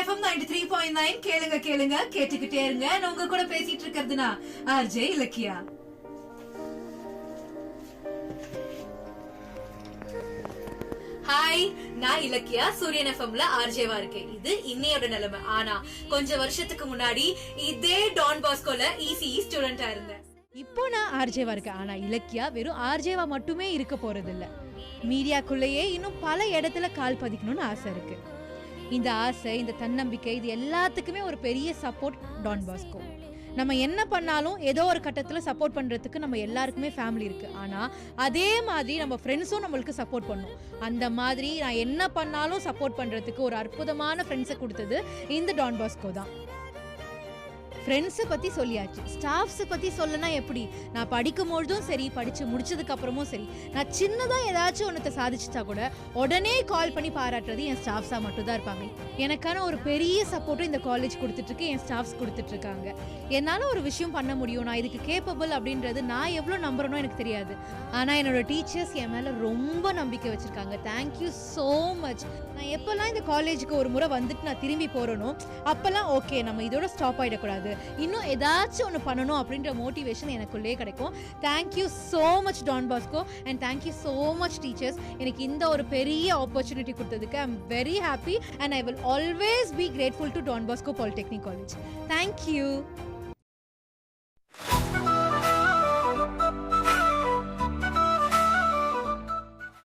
FM 93.9 கேளுங்க கேளுங்க கேட்டுக்கிட்டே இருங்க. நான் உங்க கூட பேசிட்டு இருக்கிறதுனா ஆர்ஜே இலக்கியா. ஹாய், நான் இலக்கியா சூரியன் எஃப்எம்ல ஆர்ஜேவா இருக்கேன். இது இன்னையோட நிலைமை. ஆனா கொஞ்சம் வருஷத்துக்கு முன்னாடி இதே டான் பாஸ்கோல இசிஇ ஸ்டூடெண்டா இருந்தேன். இப்போ நான் ஆர்ஜேவா இருக்கேன். ஆனா இலக்கியா வெறும் ஆர்ஜேவா மட்டுமே இருக்க போறது இல்ல. மீடியாக்குள்ளேயே இன்னும் பல இடத்துல கால் பதிக்கணும்னு ஆசை இருக்கு. இந்த ஆசை, இந்த தன்னம்பிக்கை, இது எல்லாத்துக்குமே ஒரு பெரிய சப்போர்ட் டான் பாஸ்கோ. நம்ம என்ன பண்ணாலும் ஏதோ ஒரு கட்டத்தில் சப்போர்ட் பண்ணுறதுக்கு நம்ம எல்லாருக்குமே ஃபேமிலி இருக்குது. ஆனால் அதே மாதிரி நம்ம ஃப்ரெண்ட்ஸும் நம்மளுக்கு சப்போர்ட் பண்ணும். அந்த மாதிரி நான் என்ன பண்ணாலும் சப்போர்ட் பண்ணுறதுக்கு ஒரு அற்புதமான ஃப்ரெண்ட்ஸை கொடுத்தது இந்த டான் பாஸ்கோ தான். ஃப்ரெண்ட்ஸை பற்றி சொல்லியாச்சு, ஸ்டாஃப்ஸை பற்றி சொல்லனா எப்படி? நான் படிக்கும்பொழுதும் சரி, படித்து முடிச்சதுக்கு அப்புறமும் சரி, நான் சின்னதாக ஏதாச்சும் ஒன்றத்தை சாதிச்சுட்டா கூட உடனே கால் பண்ணி பாராட்டுறது என் ஸ்டாஃப்ஸாக மட்டும் தான் இருப்பாங்க. எனக்கான ஒரு பெரிய சப்போர்ட்டும் இந்த காலேஜ் கொடுத்துட்ருக்கு, என் ஸ்டாஃப்ஸ் கொடுத்துட்ருக்காங்க. என்னால் ஒரு விஷயம் பண்ண முடியும், நான் இதுக்கு கேப்பபிள் அப்படின்றது நான் எவ்வளோ நம்புறனோ எனக்கு தெரியாது. ஆனால் என்னோட டீச்சர்ஸ் என் மேலே ரொம்ப நம்பிக்கை வச்சுருக்காங்க. Thank you so much. நான் எப்போல்லாம் இந்த காலேஜுக்கு ஒரு முறை வந்துட்டு நான் திரும்பி போகிறேனோ அப்போல்லாம் ஓகே, நம்ம இதோட ஸ்டாப் ஆகிடக்கூடாது, இன்னும் ஏதாச்சும் ஒன்று பண்ணணும் அப்படின்ற மோட்டிவேஷன் எனக்குள்ளே கிடைக்கும். Thank you so much Don Bosco and thank you so much teachers. எனக்கு இந்த ஒரு பெரிய ஆப்பர்ச்சுனிட்டி கொடுத்ததுக்கு I am very happy and I will always be grateful to Don Bosco polytechnic college. Thank you.